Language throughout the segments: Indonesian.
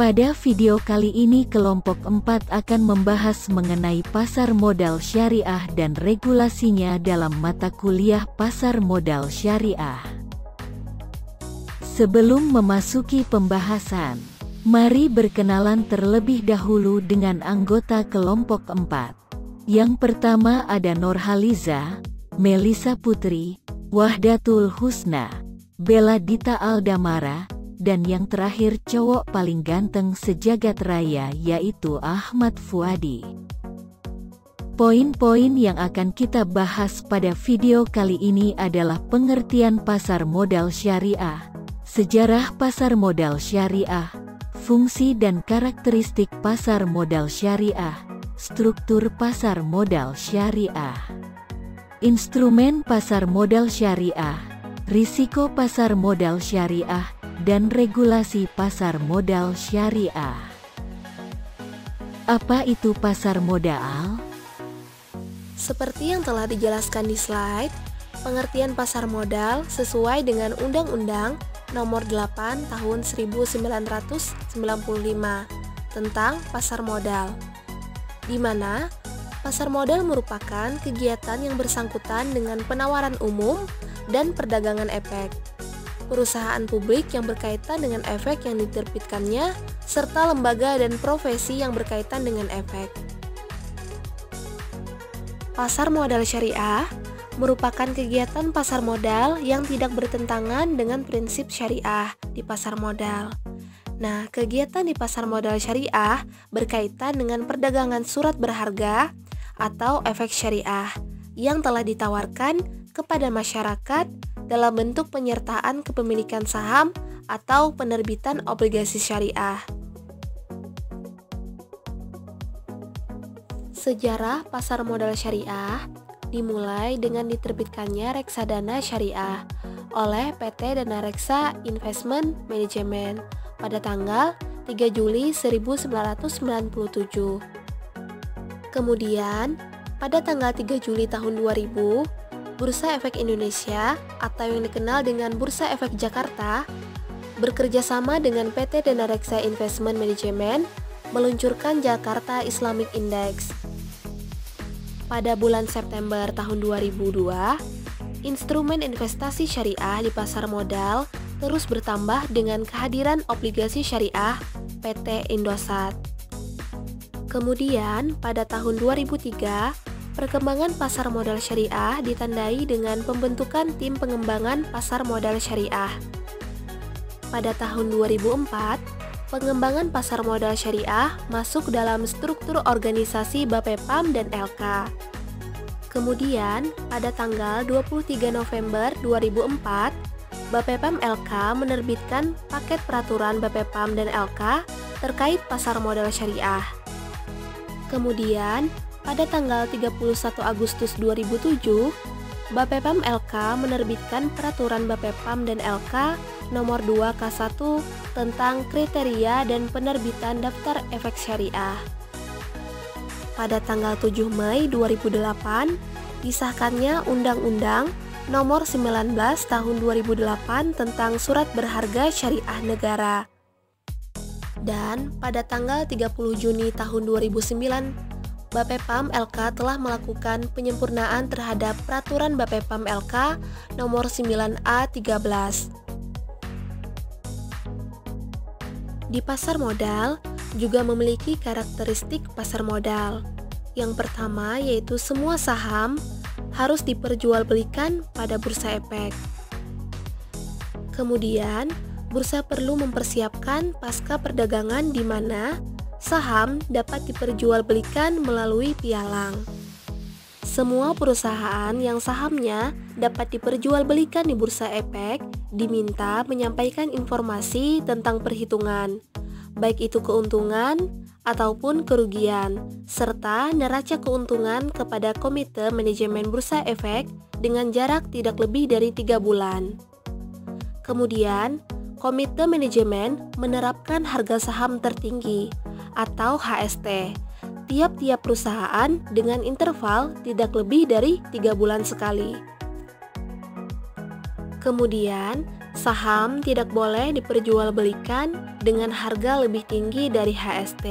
Pada video kali ini kelompok 4 akan membahas mengenai pasar modal syariah dan regulasinya dalam mata kuliah pasar modal syariah. Sebelum memasuki pembahasan, mari berkenalan terlebih dahulu dengan anggota kelompok 4. Yang pertama ada Nurhaliza, Melisa Putri, Wahdatul Husna, Bella Dita Aldamara, dan yang terakhir cowok paling ganteng sejagat raya yaitu Ahmad Fuadi. Poin-poin yang akan kita bahas pada video kali ini adalah pengertian pasar modal syariah, sejarah pasar modal syariah, fungsi dan karakteristik pasar modal syariah, struktur pasar modal syariah, instrumen pasar modal syariah, risiko pasar modal syariah, dan regulasi pasar modal syariah. Apa itu pasar modal? Seperti yang telah dijelaskan di slide, pengertian pasar modal sesuai dengan Undang-Undang Nomor 8 Tahun 1995 tentang pasar modal, di mana pasar modal merupakan kegiatan yang bersangkutan dengan penawaran umum dan perdagangan efek, perusahaan publik yang berkaitan dengan efek yang diterbitkannya, serta lembaga dan profesi yang berkaitan dengan efek. Pasar modal syariah merupakan kegiatan pasar modal yang tidak bertentangan dengan prinsip syariah di pasar modal. Nah, kegiatan di pasar modal syariah berkaitan dengan perdagangan surat berharga atau efek syariah yang telah ditawarkan kepada masyarakat dalam bentuk penyertaan kepemilikan saham atau penerbitan obligasi syariah. Sejarah pasar modal syariah dimulai dengan diterbitkannya reksadana syariah oleh PT Dana Reksa Investment Management pada tanggal 3 Juli 1997. Kemudian, pada tanggal 3 Juli tahun 2000, Bursa Efek Indonesia atau yang dikenal dengan Bursa Efek Jakarta bekerjasama dengan PT Dana Reksa Investment Management meluncurkan Jakarta Islamic Index. Pada bulan September tahun 2002, instrumen investasi syariah di pasar modal terus bertambah dengan kehadiran obligasi syariah PT Indosat. Kemudian pada tahun 2003, perkembangan pasar modal syariah ditandai dengan pembentukan tim pengembangan pasar modal syariah. Pada tahun 2004, pengembangan pasar modal syariah masuk dalam struktur organisasi Bapepam dan LK. Kemudian, pada tanggal 23 November 2004, Bapepam LK menerbitkan paket peraturan Bapepam dan LK terkait pasar modal syariah. Kemudian, pada tanggal 31 Agustus 2007, Bapepam LK menerbitkan Peraturan Bapepam dan LK Nomor 2K1 tentang kriteria dan penerbitan daftar efek syariah. Pada tanggal 7 Mei 2008, disahkannya Undang-Undang Nomor 19 Tahun 2008 tentang Surat Berharga Syariah Negara. Dan pada tanggal 30 Juni tahun 2009, Bapepam LK telah melakukan penyempurnaan terhadap Peraturan Bapepam LK Nomor 9A13. Di pasar modal juga memiliki karakteristik pasar modal. Yang pertama yaitu semua saham harus diperjualbelikan pada bursa efek. Kemudian, bursa perlu mempersiapkan pasca perdagangan di mana saham dapat diperjualbelikan melalui pialang. Semua perusahaan yang sahamnya dapat diperjualbelikan di bursa efek diminta menyampaikan informasi tentang perhitungan, baik itu keuntungan ataupun kerugian, serta neraca keuntungan kepada Komite Manajemen Bursa Efek dengan jarak tidak lebih dari 3 bulan. Kemudian, komite manajemen menerapkan harga saham tertinggi atau HST tiap-tiap perusahaan dengan interval tidak lebih dari 3 bulan sekali. Kemudian, saham tidak boleh diperjualbelikan dengan harga lebih tinggi dari HST.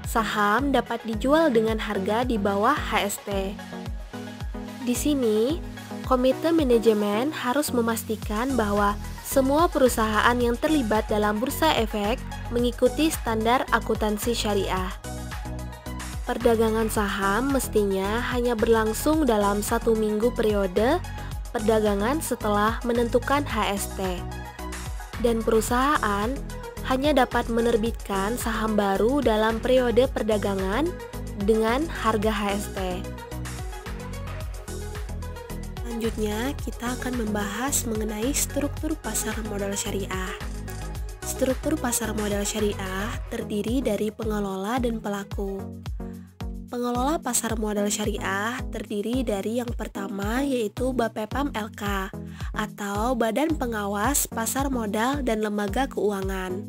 Saham dapat dijual dengan harga di bawah HST. Di sini, komite manajemen harus memastikan bahwa semua perusahaan yang terlibat dalam bursa efek mengikuti standar akuntansi syariah. Perdagangan saham mestinya hanya berlangsung dalam 1 minggu periode perdagangan setelah menentukan HST. Dan perusahaan hanya dapat menerbitkan saham baru dalam periode perdagangan dengan harga HST. Selanjutnya, kita akan membahas mengenai struktur pasar modal syariah. Struktur pasar modal syariah terdiri dari pengelola dan pelaku. Pengelola pasar modal syariah terdiri dari yang pertama yaitu BAPEPAM LK atau Badan Pengawas Pasar Modal dan Lembaga Keuangan.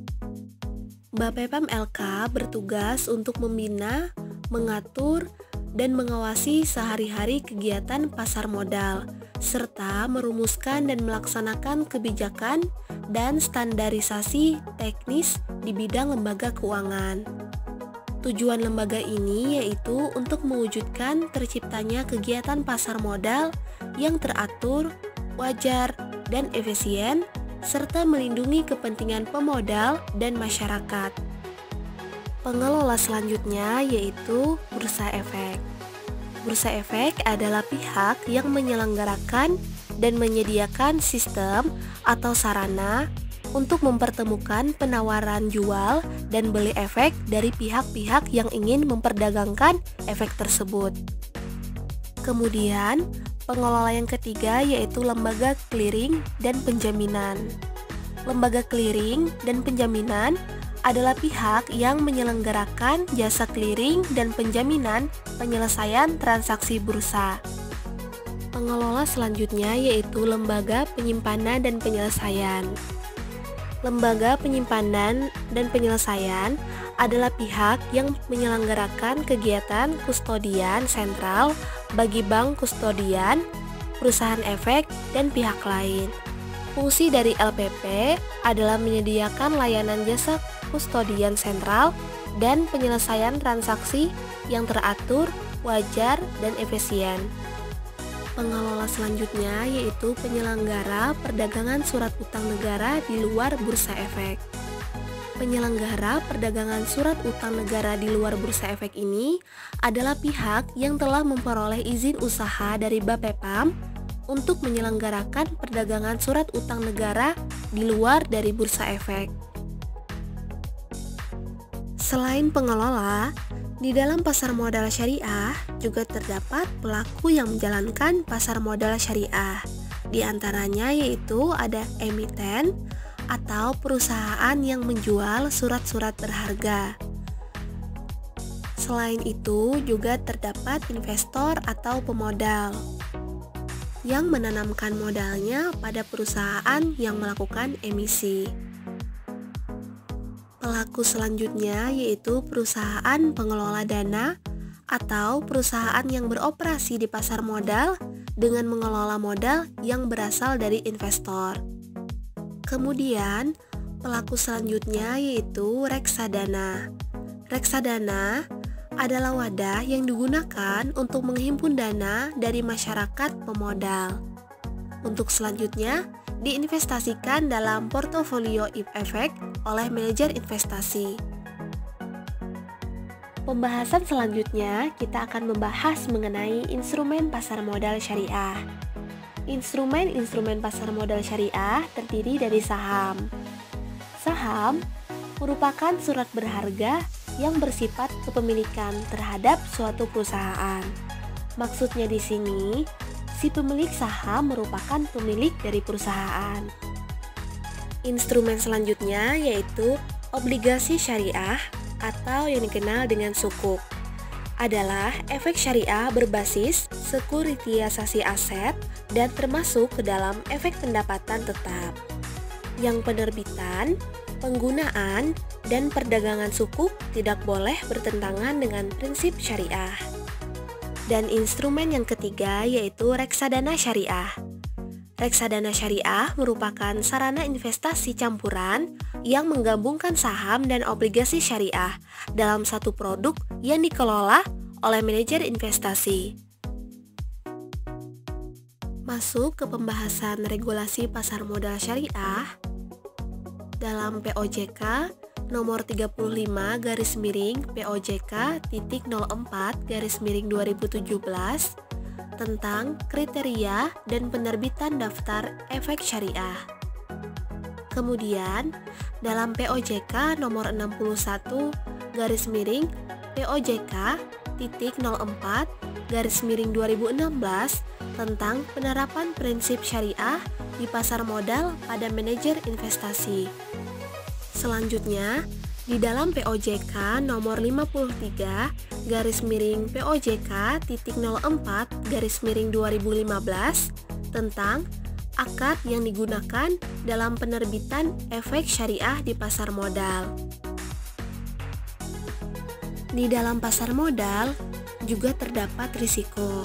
BAPEPAM LK bertugas untuk membina, mengatur, dan mengawasi sehari-hari kegiatan pasar modal, serta merumuskan dan melaksanakan kebijakan dan standarisasi teknis di bidang lembaga keuangan. Tujuan lembaga ini yaitu untuk mewujudkan terciptanya kegiatan pasar modal yang teratur, wajar, dan efisien, serta melindungi kepentingan pemodal dan masyarakat. Pengelola selanjutnya yaitu Bursa Efek. Bursa Efek adalah pihak yang menyelenggarakan dan menyediakan sistem atau sarana untuk mempertemukan penawaran jual dan beli efek dari pihak-pihak yang ingin memperdagangkan efek tersebut. Kemudian, pengelola yang ketiga yaitu Lembaga Clearing dan Penjaminan. Lembaga Clearing dan Penjaminan adalah pihak yang menyelenggarakan jasa clearing dan penjaminan penyelesaian transaksi bursa. Pengelola selanjutnya yaitu Lembaga Penyimpanan dan Penyelesaian. Lembaga Penyimpanan dan Penyelesaian adalah pihak yang menyelenggarakan kegiatan kustodian sentral bagi bank kustodian, perusahaan efek, dan pihak lain. Fungsi dari LPP adalah menyediakan layanan jasa kustodian sentral dan penyelesaian transaksi yang teratur, wajar, dan efisien. Pengelola selanjutnya yaitu penyelenggara perdagangan surat utang negara di luar Bursa Efek. Penyelenggara perdagangan surat utang negara di luar Bursa Efek ini adalah pihak yang telah memperoleh izin usaha dari BAPEPAM untuk menyelenggarakan perdagangan surat utang negara di luar dari Bursa Efek. Selain pengelola, di dalam pasar modal syariah juga terdapat pelaku yang menjalankan pasar modal syariah. Di antaranya yaitu ada emiten atau perusahaan yang menjual surat-surat berharga. Selain itu juga terdapat investor atau pemodal yang menanamkan modalnya pada perusahaan yang melakukan emisi. Pelaku selanjutnya yaitu perusahaan pengelola dana atau perusahaan yang beroperasi di pasar modal dengan mengelola modal yang berasal dari investor. Kemudian, pelaku selanjutnya yaitu reksadana. Reksadana adalah wadah yang digunakan untuk menghimpun dana dari masyarakat pemodal. Untuk selanjutnya, diinvestasikan dalam portofolio efek oleh manajer investasi. Pembahasan selanjutnya kita akan membahas mengenai instrumen pasar modal syariah. Instrumen pasar modal syariah terdiri dari saham. Saham merupakan surat berharga yang bersifat kepemilikan terhadap suatu perusahaan. Maksudnya di sini, si pemilik saham merupakan pemilik dari perusahaan. Instrumen selanjutnya yaitu obligasi syariah atau yang dikenal dengan sukuk. adalah efek syariah berbasis sekuritisasi aset dan termasuk ke dalam efek pendapatan tetap, yang penerbitan, penggunaan, dan perdagangan sukuk tidak boleh bertentangan dengan prinsip syariah. Dan instrumen yang ketiga yaitu reksadana syariah. Reksadana syariah merupakan sarana investasi campuran yang menggabungkan saham dan obligasi syariah dalam satu produk yang dikelola oleh manajer investasi. Masuk ke pembahasan regulasi pasar modal syariah. Dalam POJK nomor 35/POJK.04/2017 tentang kriteria dan penerbitan daftar efek syariah. Kemudian, dalam POJK nomor 61/POJK.04/2016 tentang penerapan prinsip syariah di pasar modal pada manajer investasi. Selanjutnya, di dalam POJK nomor 53/POJK.04/2015 tentang akad yang digunakan dalam penerbitan efek syariah di pasar modal. Di dalam pasar modal juga terdapat risiko.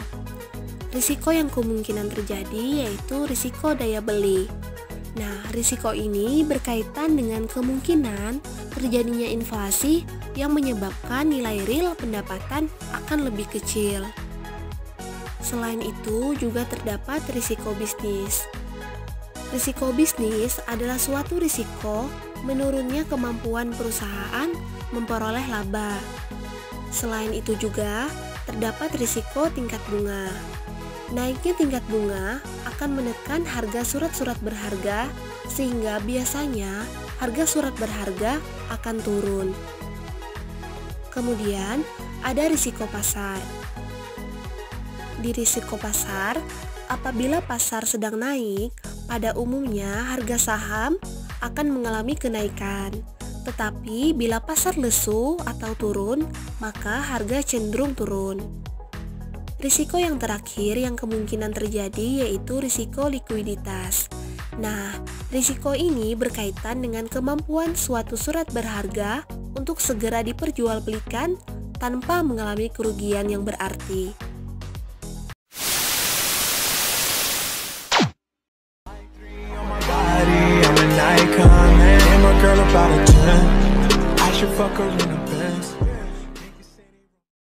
Risiko yang kemungkinan terjadi yaitu risiko daya beli. Nah, risiko ini berkaitan dengan kemungkinan terjadinya inflasi yang menyebabkan nilai real pendapatan akan lebih kecil. Selain itu, juga terdapat risiko bisnis. Risiko bisnis adalah suatu risiko menurunnya kemampuan perusahaan memperoleh laba. Selain itu juga terdapat risiko tingkat bunga. Naiknya tingkat bunga akan menekan harga surat-surat berharga sehingga biasanya harga surat berharga akan turun. Kemudian ada risiko pasar. Di risiko pasar, apabila pasar sedang naik, pada umumnya harga saham akan mengalami kenaikan. Tetapi bila pasar lesu atau turun, maka harga cenderung turun. Risiko yang terakhir yang kemungkinan terjadi yaitu risiko likuiditas. Nah, risiko ini berkaitan dengan kemampuan suatu surat berharga untuk segera diperjualbelikan tanpa mengalami kerugian yang berarti. I should fuck her in the Benz.